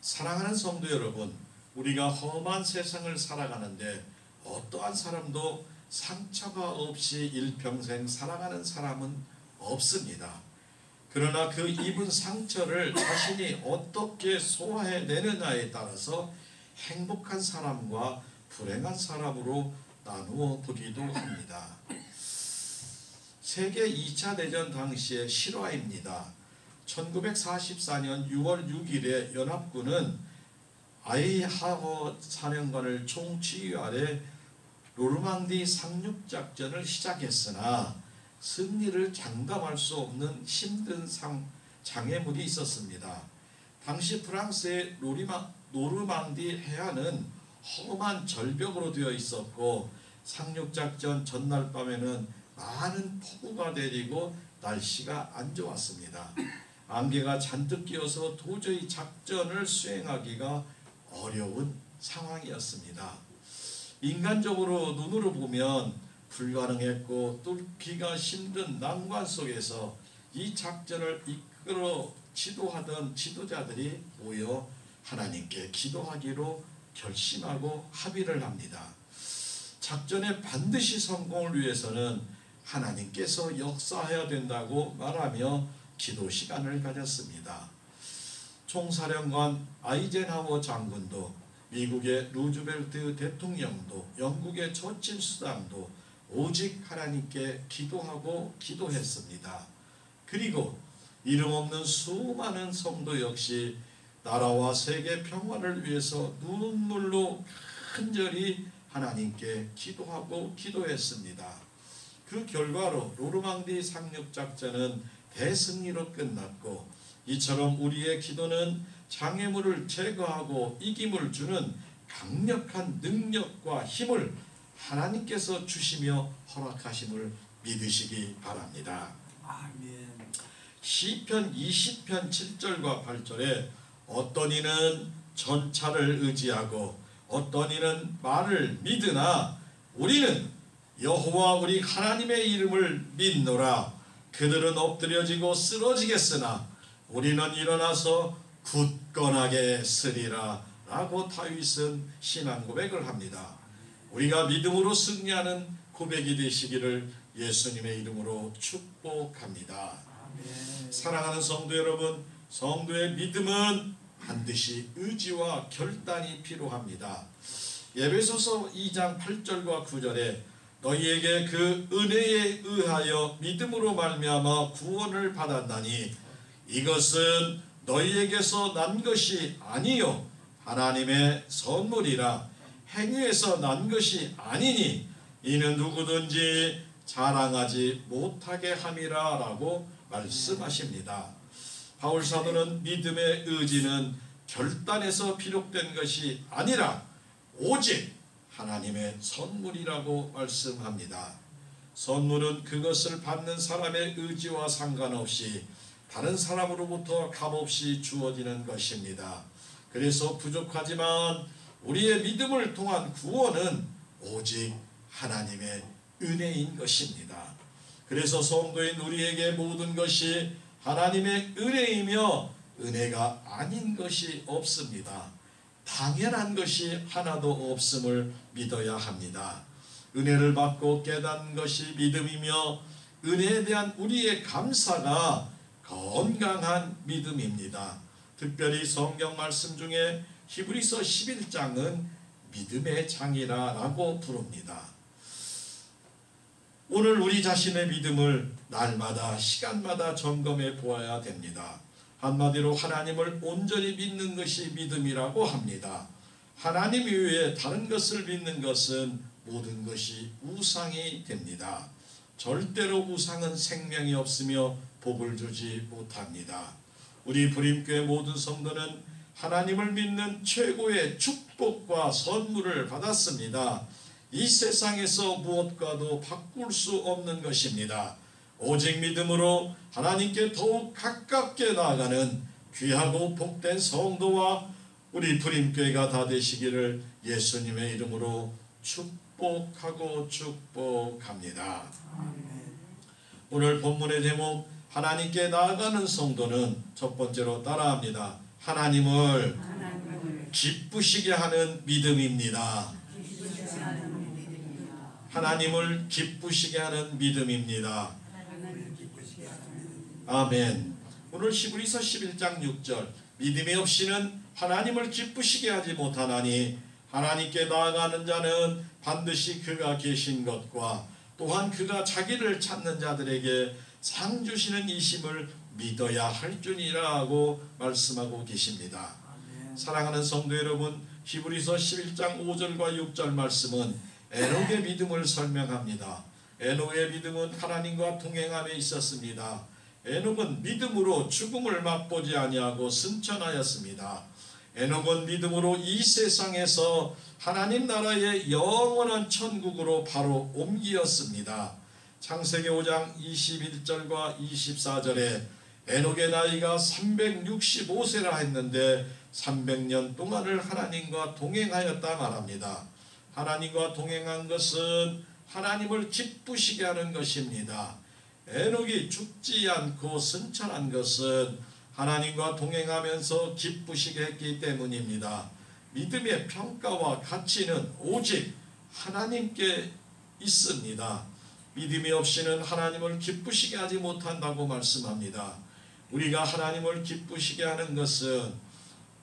사랑하는 성도 여러분, 우리가 험한 세상을 살아가는데 어떠한 사람도 상처가 없이 일평생 살아가는 사람은 없습니다. 그러나 그 입은 상처를 자신이 어떻게 소화해내느냐에 따라서 행복한 사람과 불행한 사람으로 나누어 보기도 합니다. 세계 2차 대전 당시의 실화입니다. 1944년 6월 6일에 연합군은 아이하워 사령관을 총지휘 아래 노르망디 상륙작전을 시작했으나 승리를 장담할 수 없는 힘든 장애물이 있었습니다. 당시 프랑스의 노르망디 해안은 험한 절벽으로 되어 있었고 상륙작전 전날 밤에는 많은 폭우가 내리고 날씨가 안 좋았습니다. 안개가 잔뜩 끼어서 도저히 작전을 수행하기가 어려운 상황이었습니다. 인간적으로 눈으로 보면 불가능했고 뚫기가 힘든 난관 속에서 이 작전을 이끌어 지도하던 지도자들이 모여 하나님께 기도하기로 결심하고 합의를 합니다. 작전의 반드시 성공을 위해서는 하나님께서 역사해야 된다고 말하며 기도 시간을 가졌습니다. 총사령관 아이젠하워 장군도, 미국의 루즈벨트 대통령도, 영국의 처칠 수장도 오직 하나님께 기도하고 기도했습니다. 그리고 이름 없는 수많은 성도 역시 나라와 세계 평화를 위해서 눈물로 간절히 하나님께 기도하고 기도했습니다. 그 결과로 노르망디 상륙작전은 대승리로 끝났고, 이처럼 우리의 기도는 장애물을 제거하고 이김을 주는 강력한 능력과 힘을 하나님께서 주시며 허락하심을 믿으시기 바랍니다. 아멘. 시편 20편 7절과 8절에 어떤 이는 전차를 의지하고 어떤 이는 말을 믿으나 우리는 여호와 우리 하나님의 이름을 믿노라. 그들은 엎드려지고 쓰러지겠으나 우리는 일어나서 굳건하게 서리라 라고 다윗은 신앙 고백을 합니다. 우리가 믿음으로 승리하는 고백이 되시기를 예수님의 이름으로 축복합니다. 아멘. 사랑하는 성도 여러분, 성도의 믿음은 반드시 의지와 결단이 필요합니다. 에베소서 2장 8절과 9절에 너희에게 그 은혜에 의하여 믿음으로 말미암아 구원을 받았나니 이것은 너희에게서 난 것이 아니요 하나님의 선물이라. 행위에서 난 것이 아니니 이는 누구든지 자랑하지 못하게 함이라 라고 말씀하십니다. 바울 사도는 믿음의 의지는 결단에서 비롯된 것이 아니라 오직 하나님의 선물이라고 말씀합니다. 선물은 그것을 받는 사람의 의지와 상관없이 다른 사람으로부터 값없이 주어지는 것입니다. 그래서 부족하지만 우리의 믿음을 통한 구원은 오직 하나님의 은혜인 것입니다. 그래서 성도인 우리에게 모든 것이 하나님의 은혜이며 은혜가 아닌 것이 없습니다. 당연한 것이 하나도 없음을 믿어야 합니다. 은혜를 받고 깨닫는 것이 믿음이며 은혜에 대한 우리의 감사가 건강한 믿음입니다. 특별히 성경 말씀 중에 히브리서 11장은 믿음의 장이라고 부릅니다. 오늘 우리 자신의 믿음을 날마다 시간마다 점검해 보아야 됩니다. 한마디로 하나님을 온전히 믿는 것이 믿음이라고 합니다. 하나님 이외에 다른 것을 믿는 것은 모든 것이 우상이 됩니다. 절대로 우상은 생명이 없으며 복을 주지 못합니다. 우리 부림교회 모든 성도는 하나님을 믿는 최고의 축복과 선물을 받았습니다. 이 세상에서 무엇과도 바꿀 수 없는 것입니다. 오직 믿음으로 하나님께 더욱 가깝게 나아가는 귀하고 복된 성도와 우리 부림교회가 다 되시기를 예수님의 이름으로 축복하고 축복합니다. 오늘 본문의 제목 하나님께 나아가는 성도는 첫 번째로 따라합니다. 하나님을 기쁘시게 하는 믿음입니다. 하나님을 기쁘시게 하는 믿음입니다. 아멘. 오늘 히브리서 11장 6절 믿음이 없이는 하나님을 기쁘시게 하지 못하나니 하나님께 나아가는 자는 반드시 그가 계신 것과 또한 그가 자기를 찾는 자들에게 상 주시는 이심을 믿어야 할 줄이라고 말씀하고 계십니다. 사랑하는 성도 여러분, 히브리서 11장 5절과 6절 말씀은 에녹의 믿음을 설명합니다. 에녹의 믿음은 하나님과 동행함에 있었습니다. 에녹은 믿음으로 죽음을 맛보지 아니하고 승천하였습니다. 에녹은 믿음으로 이 세상에서 하나님 나라의 영원한 천국으로 바로 옮기었습니다. 창세기 5장 21절과 24절에 에녹의 나이가 365세라 했는데 300년 동안을 하나님과 동행하였다 말합니다. 하나님과 동행한 것은 하나님을 기쁘시게 하는 것입니다. 에녹이 죽지 않고 승천한 것은 하나님과 동행하면서 기쁘시게 했기 때문입니다. 믿음의 평가와 가치는 오직 하나님께 있습니다. 믿음이 없이는 하나님을 기쁘시게 하지 못한다고 말씀합니다. 우리가 하나님을 기쁘시게 하는 것은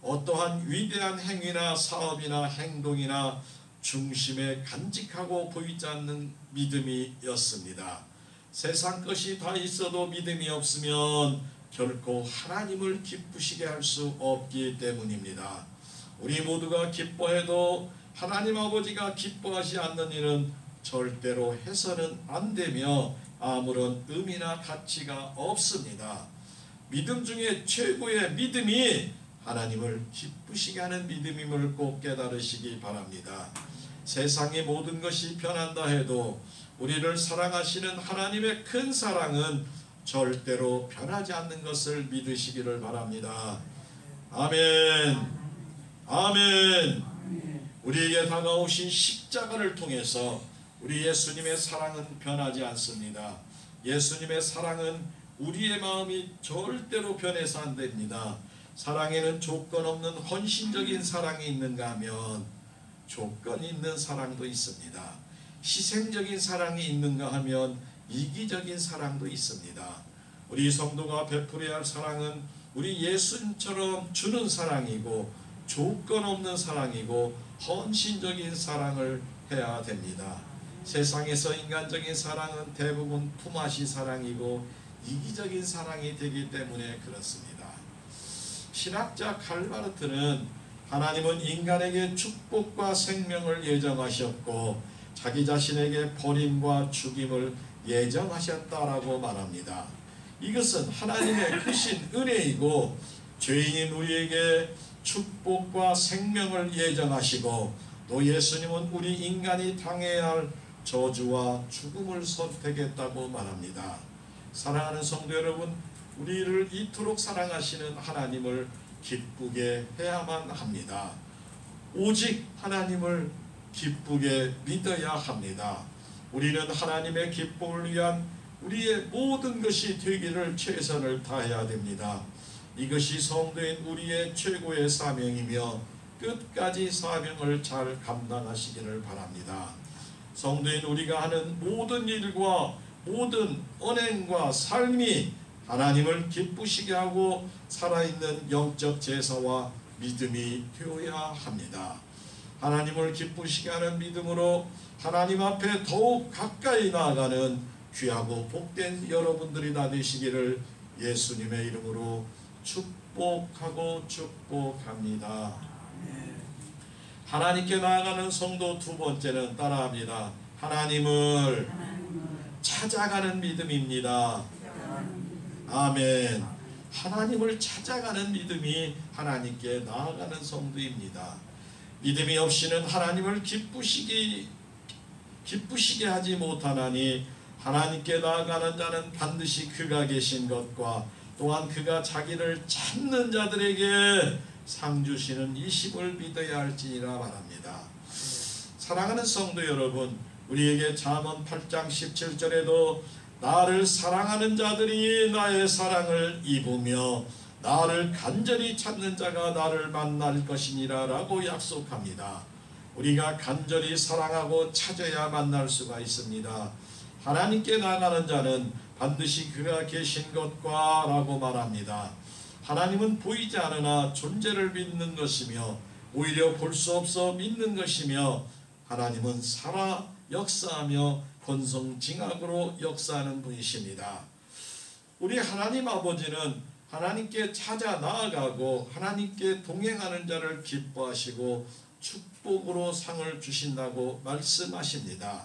어떠한 위대한 행위나 사업이나 행동이나 중심에 간직하고 보이지 않는 믿음이었습니다. 세상 것이 다 있어도 믿음이 없으면 결코 하나님을 기쁘시게 할 수 없기 때문입니다. 우리 모두가 기뻐해도 하나님 아버지가 기뻐하지 않는 일은 절대로 해서는 안 되며 아무런 의미나 가치가 없습니다. 믿음 중에 최고의 믿음이 하나님을 기쁘시게 하는 믿음임을 꼭 깨달으시기 바랍니다. 세상의 모든 것이 변한다 해도 우리를 사랑하시는 하나님의 큰 사랑은 절대로 변하지 않는 것을 믿으시기를 바랍니다. 아멘. 아멘. 우리에게 다가오신 십자가를 통해서 우리 예수님의 사랑은 변하지 않습니다. 예수님의 사랑은 우리의 마음이 절대로 변해서 안 됩니다. 사랑에는 조건 없는 헌신적인 사랑이 있는가 하면 조건 있는 사랑도 있습니다. 희생적인 사랑이 있는가 하면 이기적인 사랑도 있습니다. 우리 성도가 베풀어야 할 사랑은 우리 예수님처럼 주는 사랑이고 조건 없는 사랑이고 헌신적인 사랑을 해야 됩니다. 세상에서 인간적인 사랑은 대부분 품앗이 사랑이고 이기적인 사랑이 되기 때문에 그렇습니다. 신학자 칼바르트는 하나님은 인간에게 축복과 생명을 예정하셨고 자기 자신에게 버림과 죽임을 예정하셨다라고 말합니다. 이것은 하나님의 크신 은혜이고 죄인인 우리에게 축복과 생명을 예정하시고 또 예수님은 우리 인간이 당해야 할 저주와 죽음을 선택했다고 말합니다. 사랑하는 성도 여러분, 우리를 이토록 사랑하시는 하나님을 기쁘게 해야만 합니다. 오직 하나님을 기쁘게 믿어야 합니다. 우리는 하나님의 기쁨을 위한 우리의 모든 것이 되기를 최선을 다해야 됩니다. 이것이 성도인 우리의 최고의 사명이며 끝까지 사명을 잘 감당하시기를 바랍니다. 성도인 우리가 하는 모든 일과 모든 언행과 삶이 하나님을 기쁘시게 하고 살아있는 영적 제사와 믿음이 되어야 합니다. 하나님을 기쁘시게 하는 믿음으로 하나님 앞에 더욱 가까이 나아가는 귀하고 복된 여러분들이 다 되시기를 예수님의 이름으로 축복하고 축복합니다. 하나님께 나아가는 성도 두 번째는 따라합니다. 하나님을 찾아가는 믿음입니다. 아멘. 하나님을 찾아가는 믿음이 하나님께 나아가는 성도입니다. 믿음이 없이는 하나님을 기쁘시게 하지 못하나니 하나님께 나아가는 자는 반드시 그가 계신 것과 또한 그가 자기를 찾는 자들에게 상 주시는 이심을 믿어야 할지니라 말합니다. 사랑하는 성도 여러분, 우리에게 잠언 8장 17절에도 나를 사랑하는 자들이 나의 사랑을 입으며 나를 간절히 찾는 자가 나를 만날 것이니라 라고 약속합니다. 우리가 간절히 사랑하고 찾아야 만날 수가 있습니다. 하나님께 나가는 자는 반드시 그가 계신 것과 라고 말합니다. 하나님은 보이지 않으나 존재를 믿는 것이며 오히려 볼 수 없어 믿는 것이며 하나님은 살아 역사하며 권성징악으로 역사하는 분이십니다. 우리 하나님 아버지는 하나님께 찾아 나아가고 하나님께 동행하는 자를 기뻐하시고 축복으로 상을 주신다고 말씀하십니다.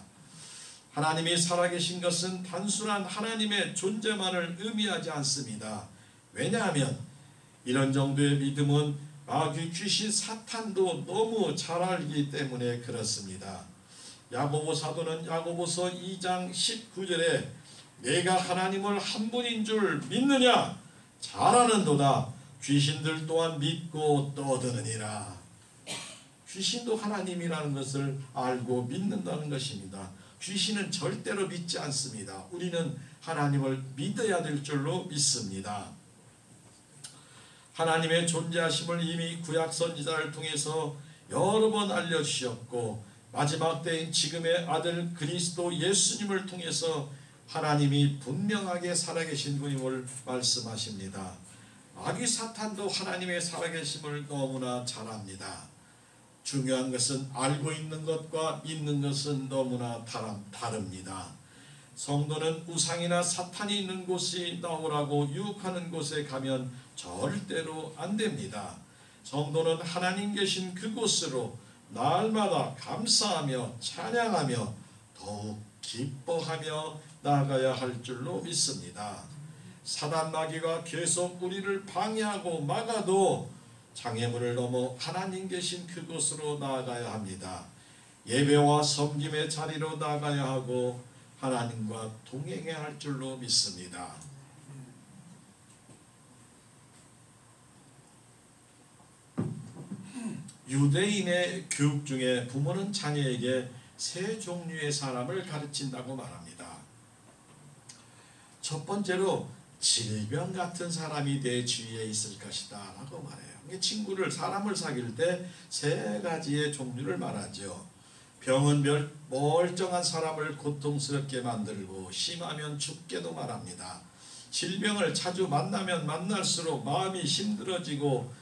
하나님이 살아계신 것은 단순한 하나님의 존재만을 의미하지 않습니다. 왜냐하면 이런 정도의 믿음은 마귀 귀신 사탄도 너무 잘 알기 때문에 그렇습니다. 야고보 사도는 야고보서 2장 19절에 내가 하나님을 한 분인 줄 믿느냐? 잘 아는도다. 귀신들 또한 믿고 떠드느니라. 귀신도 하나님이라는 것을 알고 믿는다는 것입니다. 귀신은 절대로 믿지 않습니다. 우리는 하나님을 믿어야 될 줄로 믿습니다. 하나님의 존재하심을 이미 구약 선지자를 통해서 여러 번 알려주셨고 마지막 때인 지금의 아들 그리스도 예수님을 통해서 하나님이 분명하게 살아계신 분임을 말씀하십니다. 마귀 사탄도 하나님의 살아계심을 너무나 잘 압니다. 중요한 것은 알고 있는 것과 믿는 것은 너무나 다릅니다. 성도는 우상이나 사탄이 있는 곳이 나오라고 유혹하는 곳에 가면 절대로 안 됩니다. 성도는 하나님 계신 그곳으로 날마다 감사하며 찬양하며 더욱 기뻐하며 나아가야 할 줄로 믿습니다. 사단 마귀가 계속 우리를 방해하고 막아도 장애물을 넘어 하나님 계신 그곳으로 나아가야 합니다. 예배와 섬김의 자리로 나아가야 하고 하나님과 동행해야 할 줄로 믿습니다. 유대인의 교육 중에 부모는 자녀에게 세 종류의 사람을 가르친다고 말합니다. 첫 번째로 질병 같은 사람이 내 주위에 있을 것이다 라고 말해요. 사람을 사귈 때 세 가지의 종류를 말하죠. 병은 멀쩡한 사람을 고통스럽게 만들고 심하면 죽게도 말합니다. 질병을 자주 만나면 만날수록 마음이 힘들어지고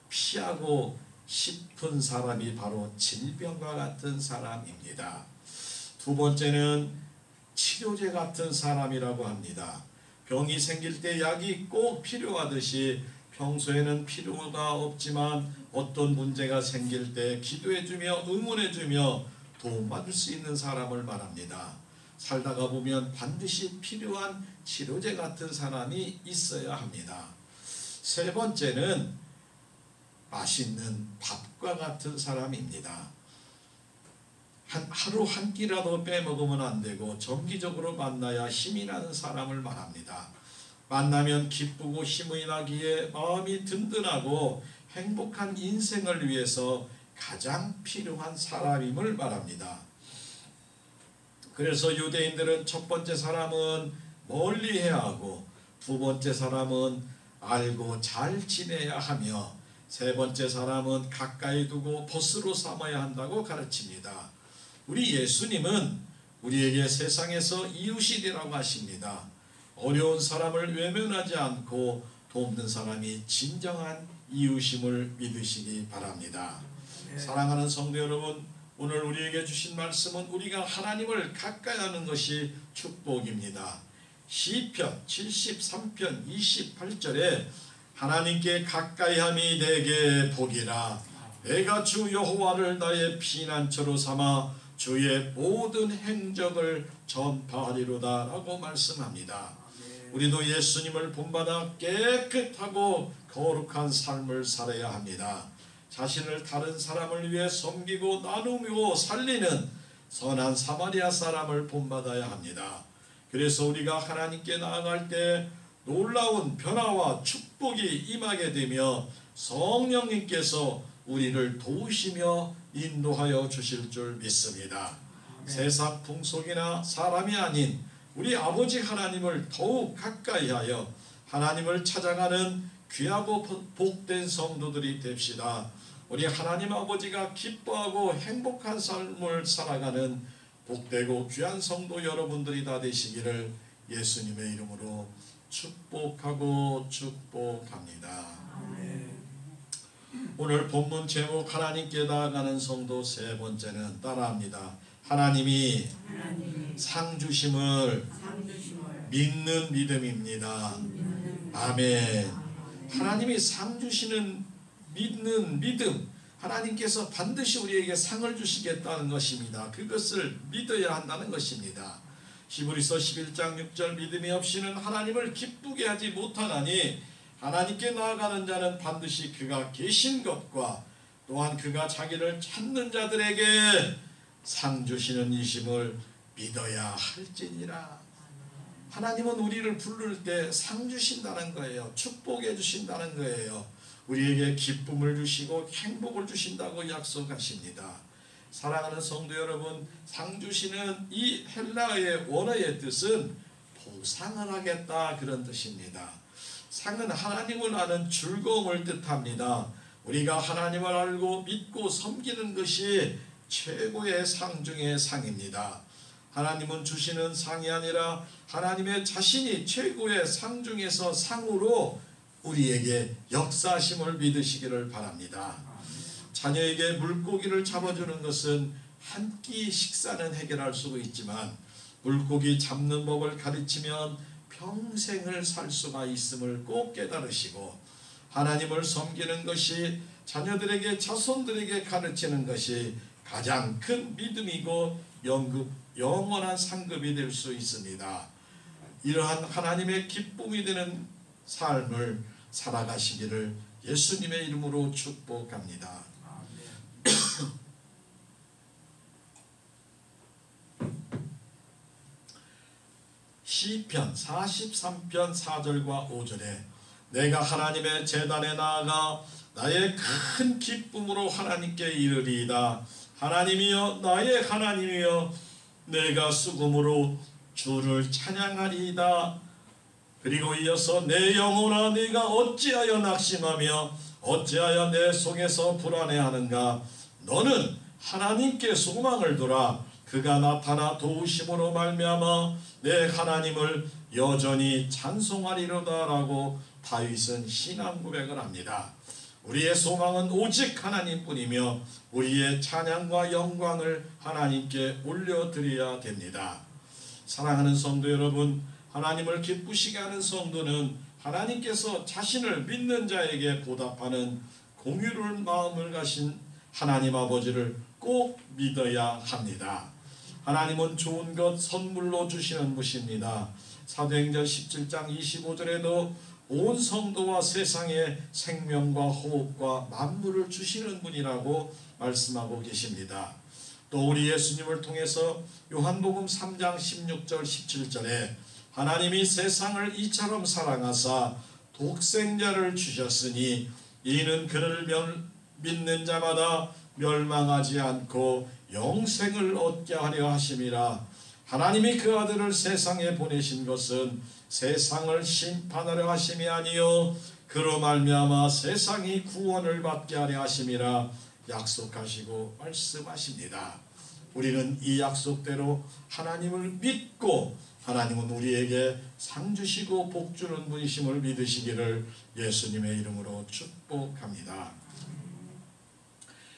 피하고 싶은 사람이 바로 질병과 같은 사람입니다. 두 번째는 치료제 같은 사람이라고 합니다. 병이 생길 때 약이 꼭 필요하듯이 평소에는 필요가 없지만 어떤 문제가 생길 때 기도해주며 응원해주며 도움받을 수 있는 사람을 말합니다. 살다가 보면 반드시 필요한 치료제 같은 사람이 있어야 합니다. 세 번째는 맛있는 밥과 같은 사람입니다. 하루 한 끼라도 빼먹으면 안 되고 정기적으로 만나야 힘이 나는 사람을 말합니다. 만나면 기쁘고 힘이 나기에 마음이 든든하고 행복한 인생을 위해서 가장 필요한 사람임을 말합니다. 그래서 유대인들은 첫 번째 사람은 멀리해야 하고 두 번째 사람은 알고 잘 지내야 하며 세 번째 사람은 가까이 두고 벗으로 삼아야 한다고 가르칩니다. 우리 예수님은 우리에게 세상에서 이웃이 되라고 하십니다. 어려운 사람을 외면하지 않고 돕는 사람이 진정한 이웃임을 믿으시기 바랍니다. 사랑하는 성도 여러분, 오늘 우리에게 주신 말씀은 우리가 하나님을 가까이 하는 것이 축복입니다. 시편 73편 28절에 하나님께 가까이함이 내게 복이라. 내가 주 여호와를 나의 피난처로 삼아 주의 모든 행적을 전파하리로다 라고 말씀합니다. 우리도 예수님을 본받아 깨끗하고 거룩한 삶을 살아야 합니다. 자신을 다른 사람을 위해 섬기고 나누고 살리는 선한 사마리아 사람을 본받아야 합니다. 그래서 우리가 하나님께 나아갈 때 놀라운 변화와 축복이 임하게 되며 성령님께서 우리를 도우시며 인도하여 주실 줄 믿습니다. 세상 풍속이나 사람이 아닌 우리 아버지 하나님을 더욱 가까이하여 하나님을 찾아가는 귀하고 복된 성도들이 됩시다. 우리 하나님 아버지가 기뻐하고 행복한 삶을 살아가는 복되고 귀한 성도 여러분들이 다 되시기를 예수님의 이름으로 축복하고 축복합니다. 오늘 본문 제목 하나님께 나아가는 성도 세 번째는 따라합니다. 하나님이 상 주심을 믿는 믿음입니다. 아멘. 하나님이 상 주시는 믿는 믿음, 하나님께서 반드시 우리에게 상을 주시겠다는 것입니다. 그것을 믿어야 한다는 것입니다. 히브리서 11장 6절 믿음이 없이는 하나님을 기쁘게 하지 못하나니 하나님께 나아가는 자는 반드시 그가 계신 것과 또한 그가 자기를 찾는 자들에게 상 주시는 이심을 믿어야 할지니라. 하나님은 우리를 부를 때 상 주신다는 거예요. 축복해 주신다는 거예요. 우리에게 기쁨을 주시고 행복을 주신다고 약속하십니다. 사랑하는 성도 여러분, 상 주시는 이 헬라어의 원어의 뜻은 보상을 하겠다 그런 뜻입니다. 상은 하나님을 아는 즐거움을 뜻합니다. 우리가 하나님을 알고 믿고 섬기는 것이 최고의 상 중의 상입니다. 하나님은 주시는 상이 아니라 하나님의 자신이 최고의 상 중에서 상으로 우리에게 역사하심을 믿으시기를 바랍니다. 자녀에게 물고기를 잡아주는 것은 한 끼 식사는 해결할 수 있지만 물고기 잡는 법을 가르치면 평생을 살 수가 있음을 꼭 깨달으시고, 하나님을 섬기는 것이 자녀들에게 자손들에게 가르치는 것이 가장 큰 믿음이고 영원한 상급이 될 수 있습니다. 이러한 하나님의 기쁨이 되는 삶을 살아가시기를 예수님의 이름으로 축복합니다. 시편 43편 4절과 5절에 내가 하나님의 제단에 나아가 나의 큰 기쁨으로 하나님께 이르리이다. 하나님이여 나의 하나님이여 내가 수금으로 주를 찬양하리이다. 그리고 이어서 내 영혼아 네가 어찌하여 낙심하며 어찌하여 내 속에서 불안해하는가. 너는 하나님께 소망을 두라. 그가 나타나 도우심으로 말미암아 내 하나님을 여전히 찬송하리로다 라고 다윗은 신앙 고백을 합니다. 우리의 소망은 오직 하나님뿐이며 우리의 찬양과 영광을 하나님께 올려드려야 됩니다. 사랑하는 성도 여러분, 하나님을 기쁘시게 하는 성도는 하나님께서 자신을 믿는 자에게 보답하는 공유를 마음을 가신 하나님 아버지를 꼭 믿어야 합니다. 하나님은 좋은 것 선물로 주시는 분이십니다. 사도행전 17장 25절에도 온 성도와 세상에 생명과 호흡과 만물을 주시는 분이라고 말씀하고 계십니다. 또 우리 예수님을 통해서 요한복음 3장 16절 17절에 하나님이 세상을 이처럼 사랑하사 독생자를 주셨으니 이는 그를 믿는 자마다 멸망하지 않고 영생을 얻게 하려 하심이라. 하나님이 그 아들을 세상에 보내신 것은 세상을 심판하려 하심이 아니요 그로 말미암아 세상이 구원을 받게 하려 하심이라 약속하시고 말씀하십니다. 우리는 이 약속대로 하나님을 믿고 하나님은 우리에게 상 주시고 복 주는 분이심을 믿으시기를 예수님의 이름으로 축복합니다.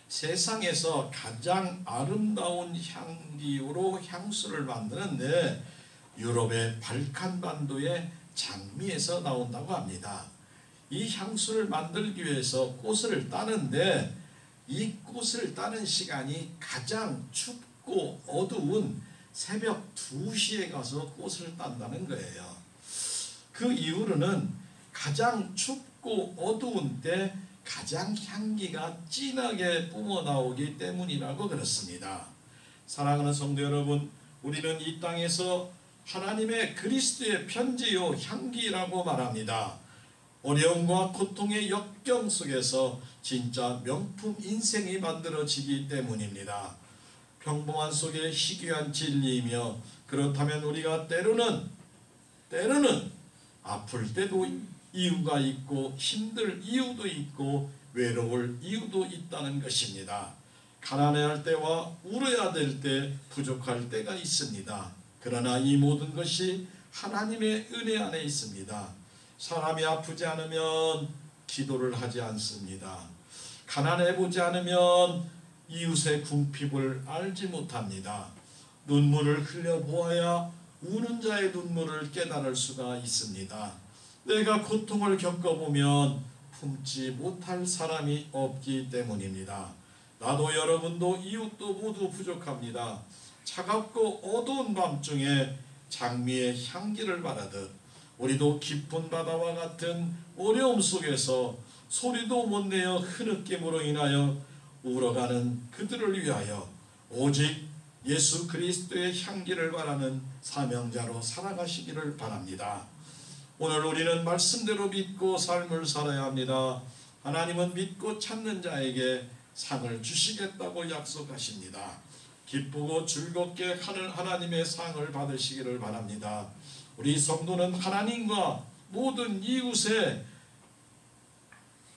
세상에서 가장 아름다운 향기로 향수를 만드는데 유럽의 발칸반도의 장미에서 나온다고 합니다. 이 향수를 만들기 위해서 꽃을 따는데 이 꽃을 따는 시간이 가장 춥고 어두운 새벽 2시에 가서 꽃을 딴다는 거예요. 그 이유로는 가장 춥고 어두운 때 가장 향기가 진하게 뿜어나오기 때문이라고 그렇습니다. 사랑하는 성도 여러분, 우리는 이 땅에서 하나님의 그리스도의 편지요 향기라고 말합니다. 어려움과 고통의 역경 속에서 진짜 명품 인생이 만들어지기 때문입니다. 평범한 속에 희귀한 진리이며, 그렇다면 우리가 때로는 아플 때도 이유가 있고 힘들 이유도 있고 외로울 이유도 있다는 것입니다. 가난해할 때와 울어야 될 때, 부족할 때가 있습니다. 그러나 이 모든 것이 하나님의 은혜 안에 있습니다. 사람이 아프지 않으면 기도를 하지 않습니다. 가난해 보지 않으면 이웃의 궁핍을 알지 못합니다. 눈물을 흘려 보아야 우는 자의 눈물을 깨달을 수가 있습니다. 내가 고통을 겪어보면 품지 못할 사람이 없기 때문입니다. 나도 여러분도 이웃도 모두 부족합니다. 차갑고 어두운 밤중에 장미의 향기를 바라듯 우리도 깊은 바다와 같은 어려움 속에서 소리도 못 내어 흐느낌으로 인하여 울어가는 그들을 위하여 오직 예수 그리스도의 향기를 바라는 사명자로 살아가시기를 바랍니다. 오늘 우리는 말씀대로 믿고 삶을 살아야 합니다. 하나님은 믿고 찾는 자에게 상을 주시겠다고 약속하십니다. 기쁘고 즐겁게 하나님의 상을 받으시기를 바랍니다. 우리 성도는 하나님과 모든 이웃의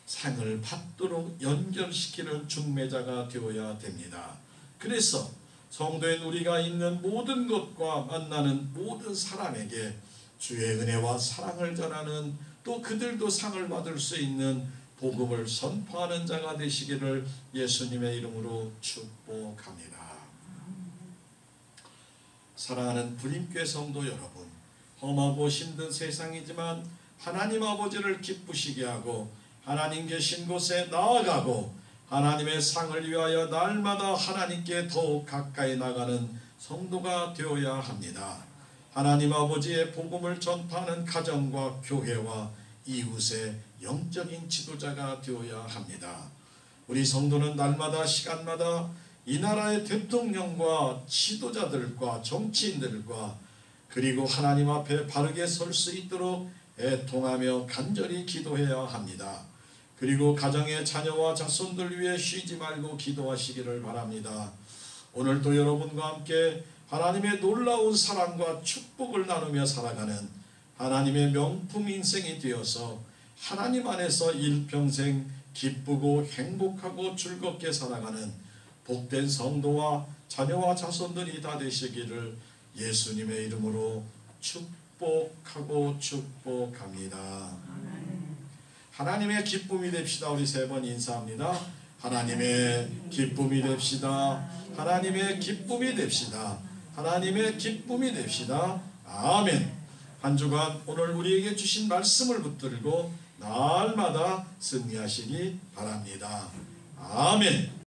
상을 받도록 연결시키는 중매자가 되어야 됩니다. 그래서 성도인 우리가 있는 모든 것과 만나는 모든 사람에게 주의 은혜와 사랑을 전하는, 또 그들도 상을 받을 수 있는 복음을 선포하는 자가 되시기를 예수님의 이름으로 축복합니다. 사랑하는 불임교회 성도 여러분, 험하고 힘든 세상이지만 하나님 아버지를 기쁘시게 하고 하나님 계신 곳에 나아가고 하나님의 상을 위하여 날마다 하나님께 더욱 가까이 나가는 성도가 되어야 합니다. 하나님 아버지의 복음을 전파하는 가정과 교회와 이웃의 영적인 지도자가 되어야 합니다. 우리 성도는 날마다 시간마다 이 나라의 대통령과 지도자들과 정치인들과 그리고 하나님 앞에 바르게 설 수 있도록 애통하며 간절히 기도해야 합니다. 그리고 가정의 자녀와 자손들 위해 쉬지 말고 기도하시기를 바랍니다. 오늘도 여러분과 함께 하나님의 놀라운 사랑과 축복을 나누며 살아가는 하나님의 명품 인생이 되어서 하나님 안에서 일평생 기쁘고 행복하고 즐겁게 살아가는 복된 성도와 자녀와 자손들이 다 되시기를 예수님의 이름으로 축복하고 축복합니다. 하나님의 기쁨이 됩시다. 우리 세 번 인사합니다. 하나님의 기쁨이 됩시다. 하나님의 기쁨이 됩시다. 하나님의 기쁨이 됩시다. 아멘. 한 주간 오늘 우리에게 주신 말씀을 붙들고 날마다 승리하시기 바랍니다. 아멘.